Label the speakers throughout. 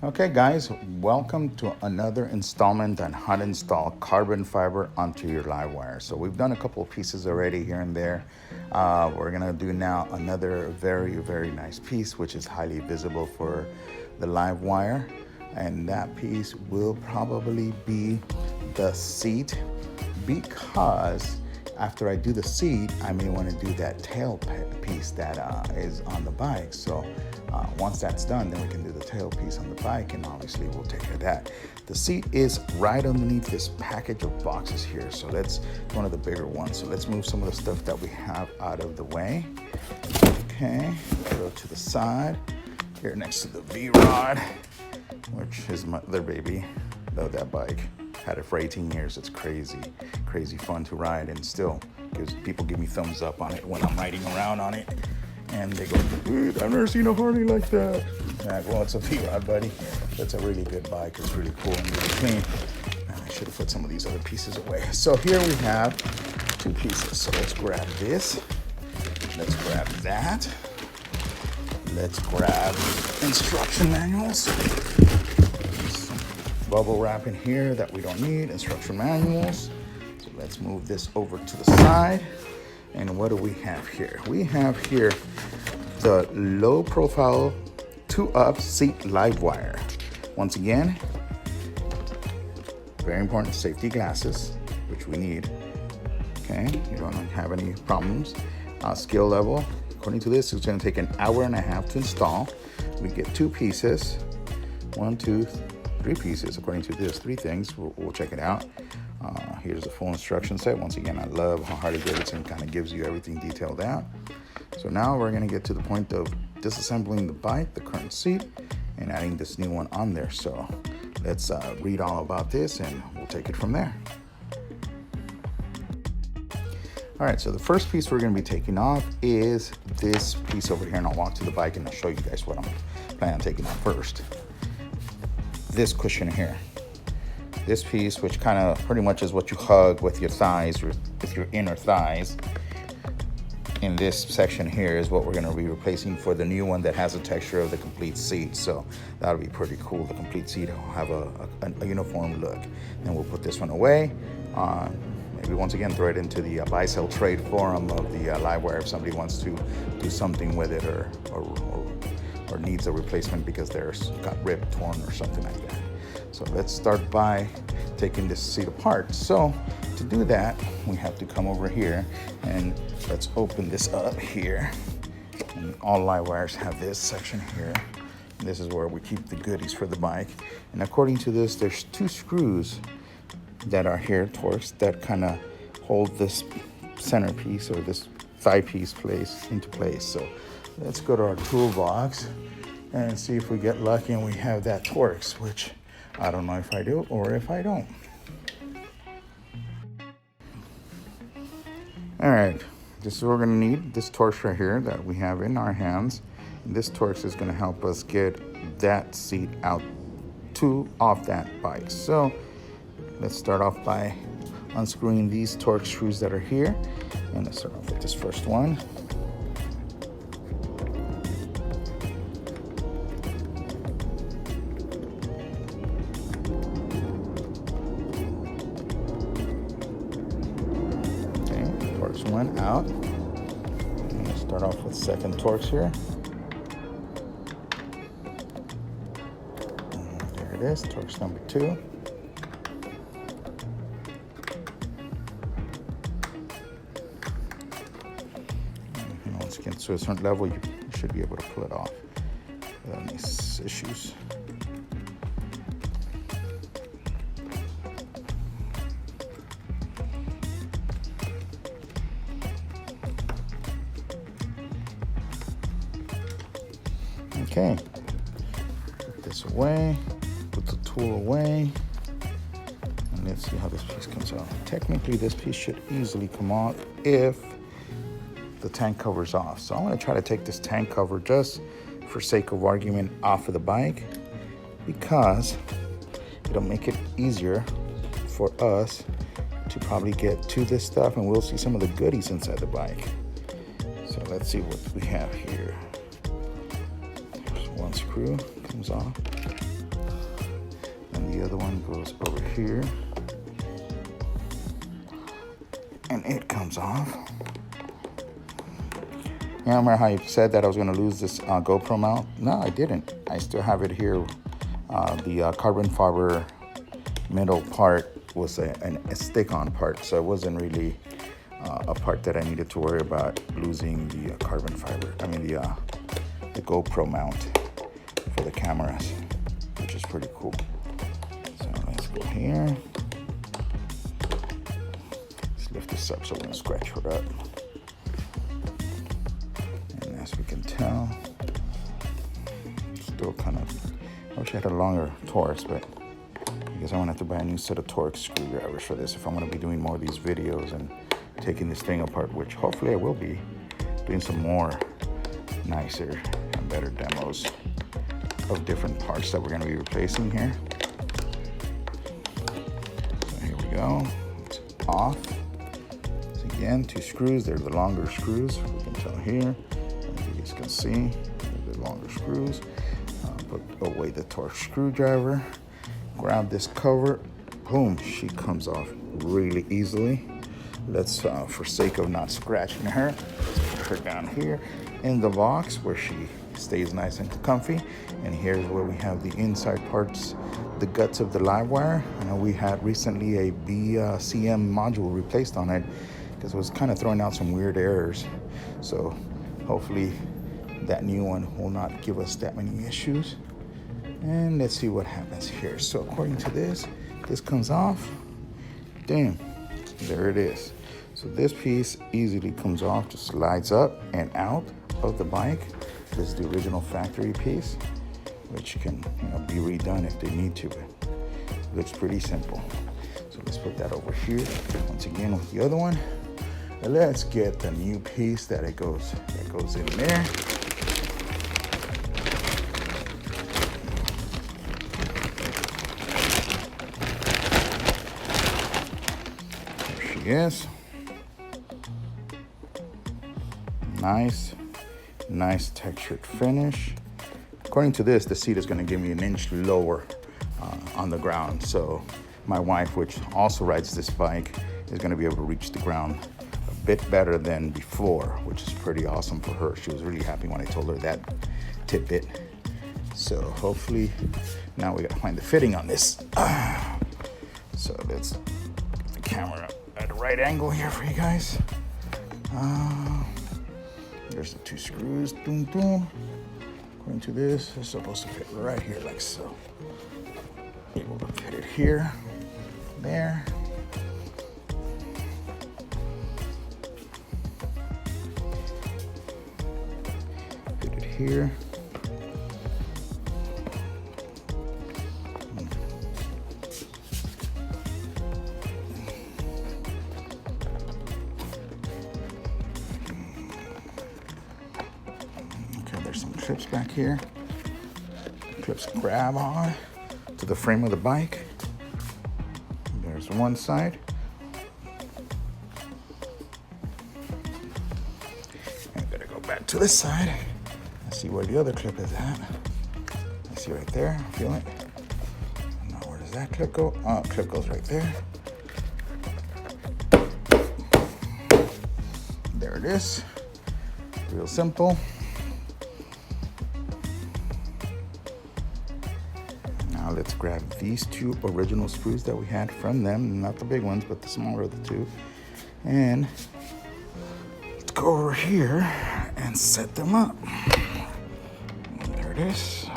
Speaker 1: Okay guys, welcome to another installment on how to install carbon fiber onto your LiveWire. So we've done a couple of pieces already here and there. We're gonna do now another very nice piece, which is highly visible for the LiveWire. And that piece will probably be the seat, because after I do the seat, I may want to do that tail piece that is on the bike. So once that's done, then we can do the tail piece on the bike, and obviously we'll take care of that. The seat is right underneath this package of boxes here. So that's one of the bigger ones. So let's move some of the stuff that we have out of the way. Okay, go to the side. Here next to the V-Rod, which is my other baby. Love that bike. Had it for 18 years. It's crazy fun to ride, and still people give me thumbs up on it when I'm riding around on it. And they go, dude, I've never seen a Harley like that. Well, it's a V-Rod, buddy. That's a really good bike. It's really cool and really clean. And I should have put some of these other pieces away. So here we have two pieces. So let's grab this. Let's grab that. Let's grab instruction manuals. Bubble wrap in here that we don't need, instruction manuals. So let's move this over to the side. And what do we have here? We have here the low profile 2-up seat LiveWire. Once again, very important, safety glasses, which we need. Okay, you don't have any problems. Skill level, according to this, it's gonna take an hour and a half to install. We get two pieces, 1, 2, 3 pieces, according to this, 3 things. We'll check it out. Here's the full instruction set. Once again, I love how Harley Davidson kind of gives you everything detailed out. So now we're gonna get to the point of disassembling the bike, the current seat, and adding this new one on there. So let's read all about this, and we'll take it from there. All right, so the first piece we're gonna be taking off is this piece over here, and I'll walk to the bike and I'll show you guys what I'm planning on taking off first. This cushion here. This piece, which kind of pretty much is what you hug with your thighs, or with your inner thighs. In this section here is what we're gonna be replacing for the new one that has the texture of the complete seat. So that'll be pretty cool. The complete seat will have a uniform look. Then we'll put this one away. Maybe once again, throw it into the buy, sell, trade forum of the LiveWire if somebody wants to do something with it, or needs a replacement because theirs got ripped, torn, or something like that. So let's start by taking this seat apart. So to do that, we have to come over here and let's open this up here. And all LiveWires have this section here. This is where we keep the goodies for the bike. And according to this, there's 2 screws that are here, Torx, that kind of hold this centerpiece or this thigh piece into place. So let's go to our toolbox and see if we get lucky and we have that Torx, which I don't know if I do or if I don't. All right, this is what we're gonna need, this Torx right here that we have in our hands. And this Torx is gonna help us get that seat out off that bike. So let's start off by unscrewing these Torx screws that are here. And let's start off with this first one. One out. And we'll start off with second Torx here. And there it is, Torx number 2. And once again, to a certain level, you should be able to pull it off without any issues. Okay, put this away, put the tool away, and let's see how this piece comes out. Technically, this piece should easily come off if the tank cover's off. So I'm gonna try to take this tank cover, just for sake of argument, off of the bike, because it'll make it easier for us to probably get to this stuff, and we'll see some of the goodies inside the bike. So let's see what we have here. There's one screw comes off. other one goes over here. And it comes off. Yeah, remember how you said that I was going to lose this GoPro mount? No, I didn't. I still have it here. The carbon fiber middle part was a stick-on part, so it wasn't really a part that I needed to worry about losing the carbon fiber. I mean the GoPro mount for the cameras, which is pretty cool. So let's go here. Let's lift this up so we don't scratch it up. And as we can tell, still kind of, I wish I had a longer Torx, but I guess I'm gonna have to buy a new set of Torx screwdrivers for this if I'm gonna be doing more of these videos and taking this thing apart, which hopefully I will be doing some more nicer and better demos of different parts that we're gonna be replacing here. So here we go, it's off. So again, 2 screws, they're the longer screws, we can tell here. As you guys can see, they're the longer screws. Put away the Torx screwdriver, grab this cover, boom, she comes off really easily. Let's, for sake of not scratching her, let's put her down here in the box where she stays nice and comfy. And here's where we have the inside parts, the guts of the LiveWire. I know we had recently a BCM module replaced on it because it was kind of throwing out some weird errors. So hopefully that new one will not give us that many issues. And let's see what happens here. So according to this comes off. Damn, there it is. So this piece easily comes off, just slides up and out of the bike. This is the original factory piece, which can be redone if they need to, but it looks pretty simple. So let's put that over here. Once again with the other one. And let's get the new piece that goes in there. There she is. Nice textured finish. According to this, the seat is going to give me an inch lower on the ground. So my wife, which also rides this bike, is going to be able to reach the ground a bit better than before, which is pretty awesome for her. She was really happy when I told her that tidbit. So hopefully now we got to find the fitting on this. So let's get the camera at the right angle here for you guys. There's the 2 screws, boom, boom. According to this, it's supposed to fit right here like so. Able to fit it here, there. Fit it here. There's some clips back here. Clips grab on to the frame of the bike. There's one side. I gotta go back to this side. Let's see where the other clip is at. I see right there. Feel it? Now where does that clip go? Oh, clip goes right there. There it is. Real simple. Now let's grab these 2 original screws that we had from them, not the big ones, but the smaller of the 2. And let's go over here and set them up. There it is.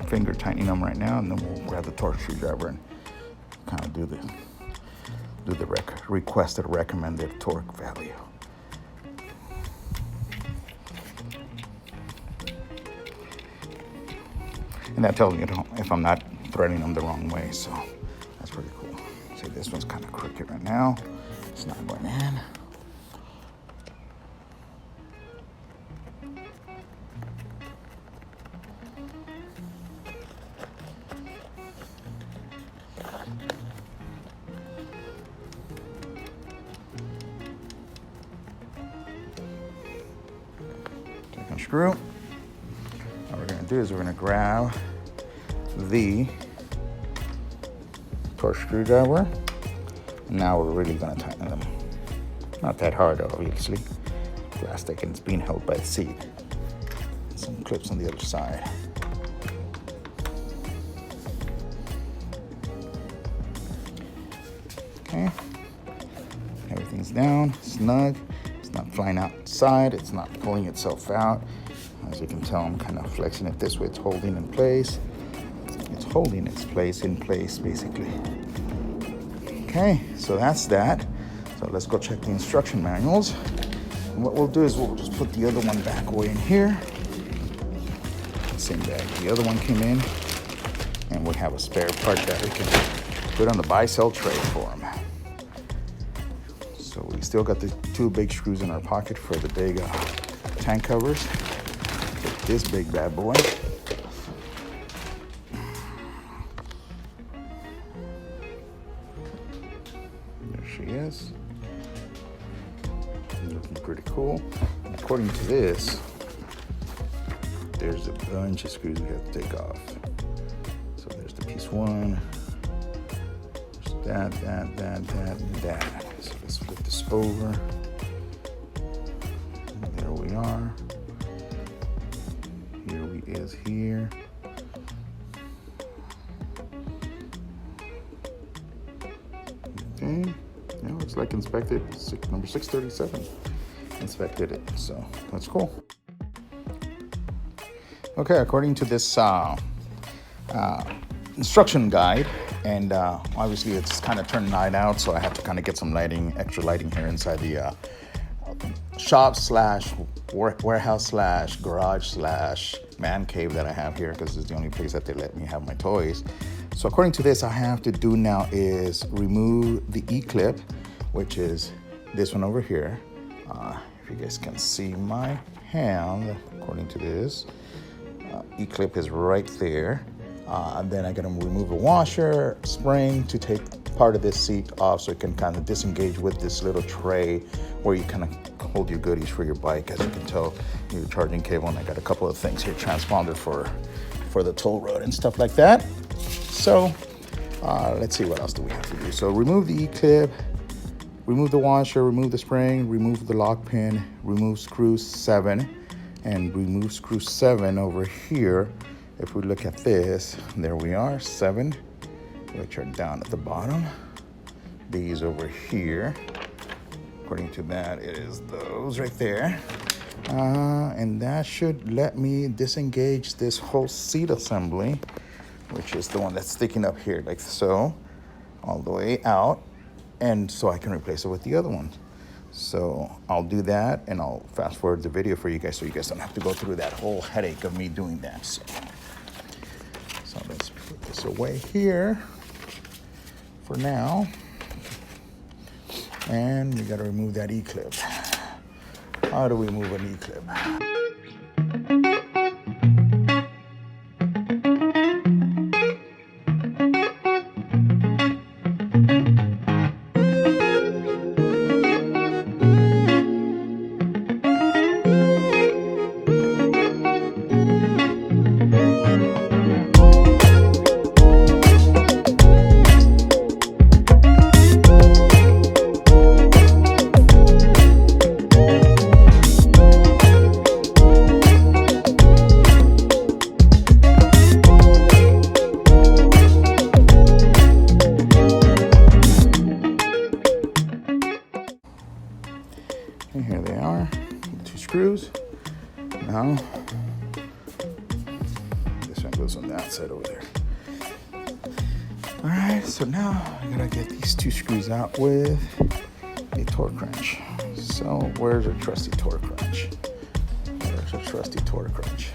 Speaker 1: Finger tightening them right now, and then we'll grab the Torx screwdriver and kind of do the requested recommended torque value. And that tells me if I'm not threading them the wrong way, so that's pretty cool. See, this one's kind of crooked right now. It's not going in. screw. What we're gonna do is we're gonna grab the torque screwdriver. Now we're really gonna tighten them. Not that hard, obviously. Plastic, and it's being held by the seat. Some clips on the other side. Okay. Everything's down, snug. It's not flying outside. It's not pulling itself out. As you can tell, I'm kind of flexing it this way. It's holding in place. It's holding its place in place, basically. Okay, so that's that. So let's go check the instruction manuals. And what we'll do is we'll just put the other one back away in here. Same bag. The other one came in, and we have a spare part that we can put on the buy-sell tray for them. So we still got the 2 big screws in our pocket for the big tank covers. Take this big bad boy. There she is. Looking pretty cool. According to this, there's a bunch of screws we have to take off. So there's the piece 1. There's that. So let's flip this over. And there we are. Here we is here. Okay. Yeah, looks like inspected. Number 637 inspected it. So that's cool. Okay, according to this instruction guide, and obviously it's kind of turned night out, so I have to kind of get some lighting, extra lighting here inside the shop slash warehouse slash garage slash man cave that I have here, because it's the only place that they let me have my toys. So according to this, I have to do now is remove the E-clip, which is this one over here. If you guys can see my hand, according to this, E-clip is right there. And then I'm gonna remove a washer, spring to take part of this seat off so it can kind of disengage with this little tray where you kind of hold your goodies for your bike. As you can tell, your charging cable, and I got a couple of things here, transponder for the toll road and stuff like that. So let's see, what else do we have to do? So remove the E-clip, remove the washer, remove the spring, remove the lock pin, remove screw 7, and remove screw 7 over here. If we look at this, there we are, 7, which are down at the bottom. These over here, according to that, it is those right there. And that should let me disengage this whole seat assembly, which is the one that's sticking up here like so, all the way out, and so I can replace it with the other one. So I'll do that, and I'll fast forward the video for you guys so you guys don't have to go through that whole headache of me doing that. So let's put this away here for now. And we gotta remove that E-clip. How do we move an E-clip? And here they are, 2 screws. Now, this one goes on that side over there. All right, so now I'm gonna get these 2 screws out with a torque wrench. So where's our trusty torque wrench? Where's our trusty torque wrench?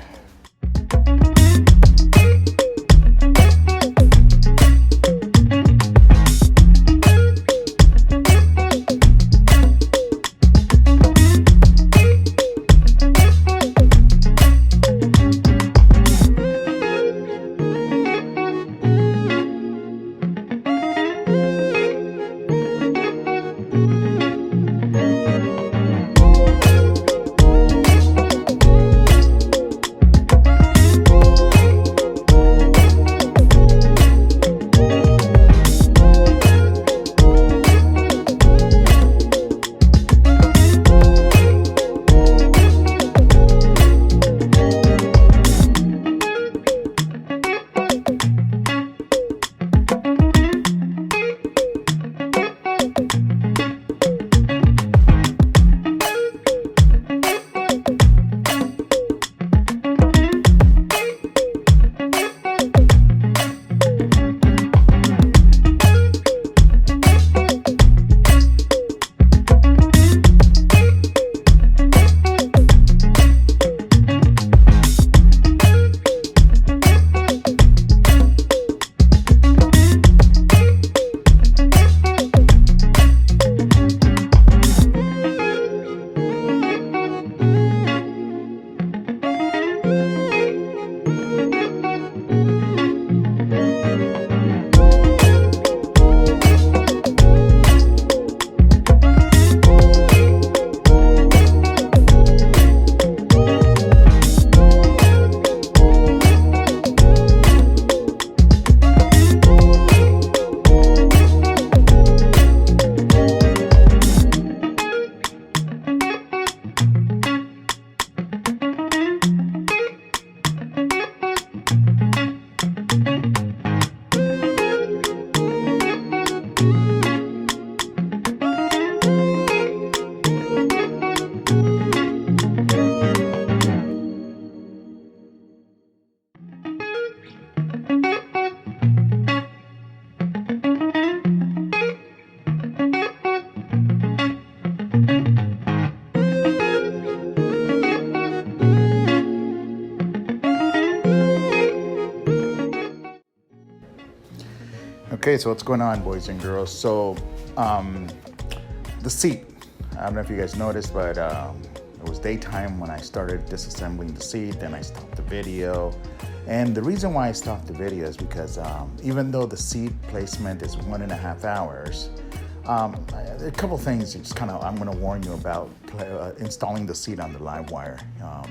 Speaker 1: Okay, so what's going on, boys and girls? So the seat, I don't know if you guys noticed, but it was daytime when I started disassembling the seat. Then I stopped the video. And the reason why I stopped the video is because even though the seat placement is 1.5 hours, a couple things just kind of I'm going to warn you about installing the seat on the LiveWire.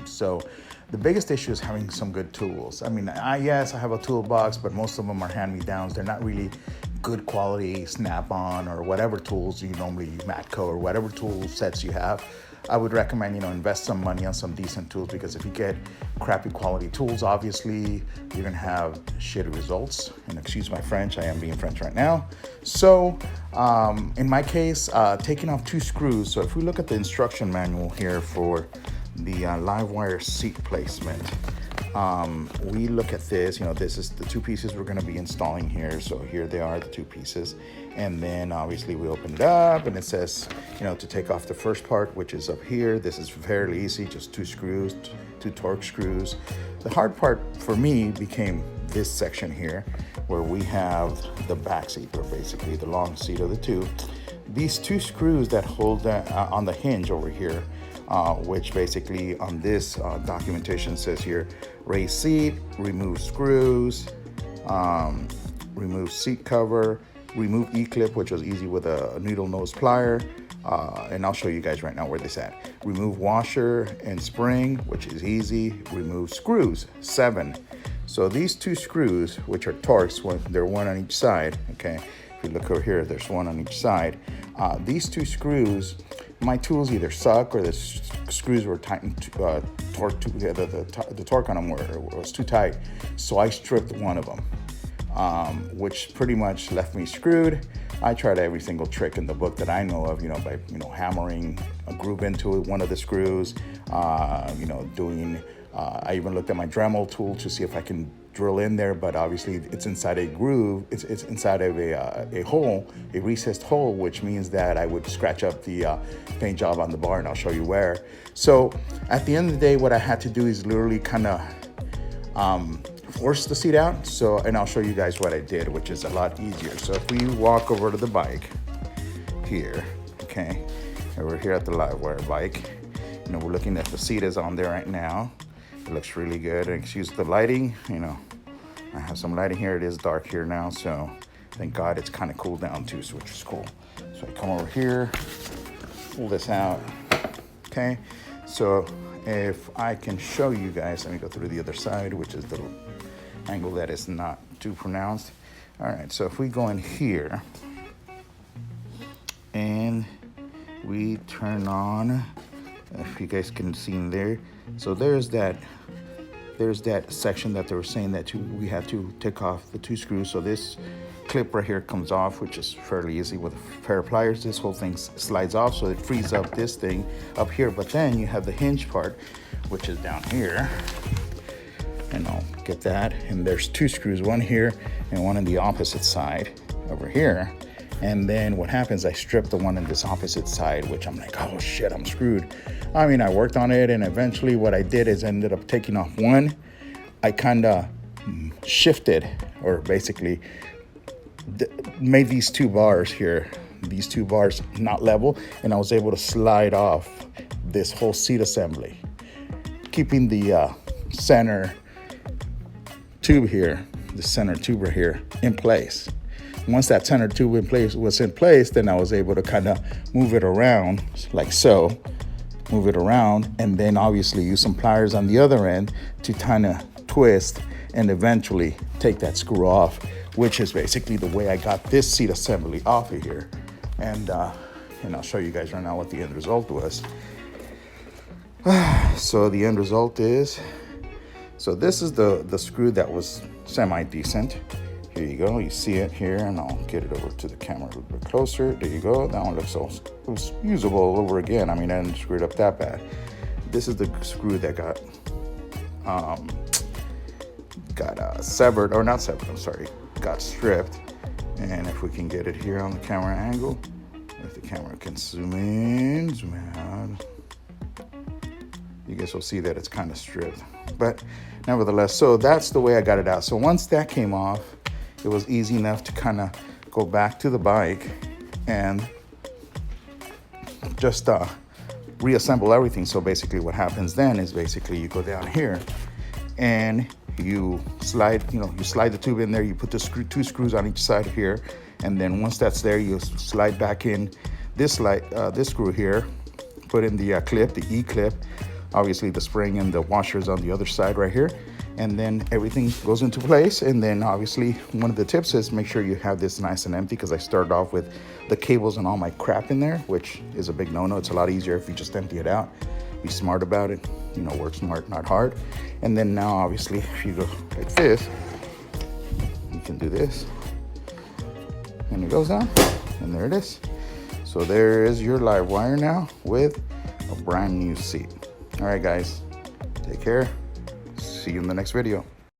Speaker 1: So the biggest issue is having some good tools. I mean, yes, I have a toolbox, but most of them are hand-me-downs. They're not really good quality Snap-on or whatever tools you normally use, Matco or whatever tool sets you have. I would recommend, invest some money on some decent tools, because if you get crappy quality tools, obviously you're gonna have shitty results. And excuse my French, I am being French right now. So in my case, taking off 2 screws. So if we look at the instruction manual here for the LiveWire seat placement, we look at this, this is the 2 pieces we're going to be installing here. So here they are, the 2 pieces. And then obviously we open it up and it says, to take off the first part, which is up here. This is fairly easy, just 2 screws, 2 torque screws. The hard part for me became this section here, where we have the back seat, or basically the long seat of the 2. These 2 screws that hold that on the hinge over here, which basically on this documentation says here, raise seat, remove screws, remove seat cover, remove E-clip, which was easy with a needle nose plier, and I'll show you guys right now where this at. Remove washer and spring, which is easy. Remove screws, 7. So these 2 screws, which are Torx, they're 1 on each side, okay? If you look over here, there's 1 on each side. These 2 screws, my tools either suck or the screws were tightened, the torque on them was too tight. So I stripped one of them, which pretty much left me screwed. I tried every single trick in the book that I know of, by, hammering a groove into one of the screws, doing, I even looked at my Dremel tool to see if I can drill in there, but obviously it's inside a groove, it's inside of a hole, a recessed hole, which means that I would scratch up the paint job on the bar, and I'll show you where. So at the end of the day, what I had to do is literally kind of force the seat out. So, and I'll show you guys what I did, which is a lot easier. So if we walk over to the bike here, okay, and we're here at the LiveWire bike, we're looking at the seat is on there right now. It looks really good. And excuse the lighting, I have some lighting here. It is dark here now, so thank God it's kind of cooled down too, so which is cool. So I come over here, pull this out, okay? So if I can show you guys, let me go through the other side, which is the angle that is not too pronounced. All right, so if we go in here and we turn on, if you guys can see in there, so there's that section that they were saying that we had to take off the 2 screws. So this clip right here comes off, which is fairly easy with a pair of pliers. This whole thing slides off, so it frees up this thing up here. But then you have the hinge part, which is down here, and I'll get that. And there's 2 screws, one here and one on the opposite side over here. And then what happens, I stripped the one on this opposite side, which I'm like, oh shit, I'm screwed. I mean, I worked on it, and eventually what I did is ended up taking off one. I kind of shifted, or basically made these 2 bars here, these 2 bars not level, and I was able to slide off this whole seat assembly, keeping the center tube here, the center tube right here in place. Once that center tube was in place, then I was able to kind of move it around like so, move it around, and then obviously use some pliers on the other end to kind of twist and eventually take that screw off, which is basically the way I got this seat assembly off of here. And I'll show you guys right now what the end result was. So the end result is, so this is the screw that was semi-decent. Here you go, you see it here, and I'll get it over to the camera a little bit closer. There you go, that one looks it was usable all over again. I mean, I didn't screw it up that bad. This is the screw that got severed, or not severed, I'm sorry, got stripped. And if we can get it here on the camera angle, if the camera can zoom in, zoom out, you guys will see that it's kind of stripped. But nevertheless, so that's the way I got it out. So once that came off, it it was easy enough to kind of go back to the bike and just reassemble everything. So basically what happens then is basically you go down here and you slide the tube in there, you put the two screws on each side here, and then once that's there, you slide back in this screw here, put in the clip, the E-clip, obviously the spring and the washers on the other side right here, and then everything goes into place. And then obviously one of the tips is make sure you have this nice and empty, because I started off with the cables and all my crap in there, which is a big no-no. It's a lot easier if you just empty it out. Be smart about it, work smart, not hard. And then now obviously if you go like this, you can do this and it goes down, and there it is. So there is your LiveWire now with a brand new seat. All right guys, take care, see you in the next video.